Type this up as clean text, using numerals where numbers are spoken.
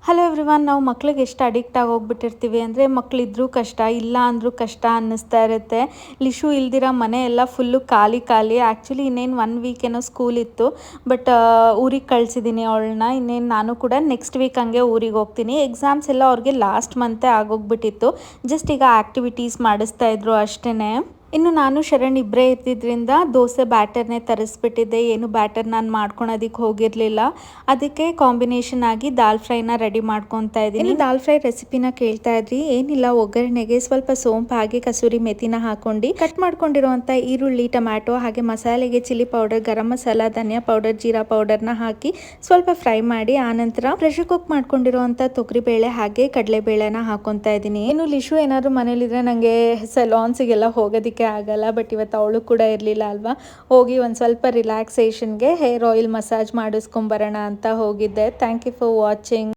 Hello everyone, ನಾವು ಮಕ್ಳಿಗೆ ಎಷ್ಟು ಅಡಿಕ್ಟ್ ಆಗೋಗ್ಬಿಟ್ಟಿರ್ತೀವಿ ಅಂದರೆ ಮಕ್ಕಳಿದ್ರೂ ಕಷ್ಟ, ಇಲ್ಲ ಅಂದರೂ ಕಷ್ಟ ಅನ್ನಿಸ್ತಾ ಇರುತ್ತೆ. ಲಿಶು ಇಲ್ದಿರ ಮನೆ ಎಲ್ಲ ಫುಲ್ಲು ಖಾಲಿ ಖಾಲಿ. ಆ್ಯಕ್ಚುಲಿ ಇನ್ನೇನು 1 ವೀಕ್ ಏನೋ ಸ್ಕೂಲ್ ಇತ್ತು, ಬಟ್ ಊರಿಗೆ ಕಳಿಸಿದ್ದೀನಿ ಅವಳನ್ನ. ಇನ್ನೇನು ನಾನು ಕೂಡ ನೆಕ್ಸ್ಟ್ ವೀಕ್ ಹಂಗೆ ಊರಿಗೆ ಹೋಗ್ತೀನಿ. ಎಕ್ಸಾಮ್ಸ್ ಎಲ್ಲ ಅವ್ರಿಗೆ ಲಾಸ್ಟ್ ಮಂತೇ ಆಗೋಗ್ಬಿಟ್ಟಿತ್ತು. ಜಸ್ಟ್ ಈಗ ಆ್ಯಕ್ಟಿವಿಟೀಸ್ ಮಾಡಿಸ್ತಾ ಇದ್ರು ಅಷ್ಟೇ. ಇನ್ನು ನಾನು ಶರಣ್ ಇಬ್ಬರೇ ಇದ್ದಿದ್ದರಿಂದ ದೋಸೆ ಬ್ಯಾಟರ್ನೇ ತರಿಸ್ಬಿಟ್ಟಿದ್ದೆ. ಏನು ಬ್ಯಾಟರ್ ನಾನು ಮಾಡ್ಕೊಳೋದಕ್ಕೆ ಹೋಗಿರಲಿಲ್ಲ. ಅದಕ್ಕೆ ಕಾಂಬಿನೇಷನ್ ಆಗಿ ದಾಲ್ ಫ್ರೈನ ರೆಡಿ ಮಾಡ್ಕೊತಾ ಇದ್ದೀನಿ. ದಾಲ್ ಫ್ರೈ ರೆಸಿಪಿನ ಕೇಳ್ತಾ ಇದ್ರಿ. ಏನಿಲ್ಲ, ಒಗ್ಗರಣೆಗೆ ಸ್ವಲ್ಪ ಸೋಂಪು ಹಾಗೆ ಕಸೂರಿ ಮೆಥಿನ ಹಾಕೊಂಡು ಕಟ್ ಮಾಡ್ಕೊಂಡಿರುವಂಥ ಈರುಳ್ಳಿ, ಟೊಮ್ಯಾಟೊ ಹಾಗೆ ಮಸಾಲೆಗೆ ಚಿಲ್ಲಿ ಪೌಡರ್, ಗರಂ ಮಸಾಲ, ಧನಿಯಾ ಪೌಡರ್, ಜೀರಾ ಪೌಡರ್ನ ಹಾಕಿ ಸ್ವಲ್ಪ ಫ್ರೈ ಮಾಡಿ ಆನಂತರ ಪ್ರೆಷರ್ ಕುಕ್ ಮಾಡ್ಕೊಂಡಿರುವಂಥ ತೊಗರಿಬೇಳೆ ಹಾಗೆ ಕಡಲೆಬೇಳೆನ ಹಾಕೊತಾ ಇದ್ದೀನಿ. ಇನ್ನು ಲಿಶು ಏನಾದರೂ ಮನೇಲಿದ್ರೆ ನನಗೆ ಸೆಲಾನ್ಸಿಗೆಲ್ಲ ಹೋಗೋದಕ್ಕೆ ಆಗಲ್ಲ. ಬಟ್ ಇವತ್ತು ಅವಳು ಕೂಡ ಇರಲಿಲ್ಲ ಅಲ್ವಾ, ಹೋಗಿ ಒಂದು ಸ್ವಲ್ಪ ರಿಲ್ಯಾಕ್ಸೇಷನ್ಗೆ ಹೇರ್ ಆಯಿಲ್ ಮಸಾಜ್ ಮಾಡಿಸ್ಕೊಂಬರೋಣ ಅಂತ ಹೋಗಿದ್ದೆ. Thank you for watching.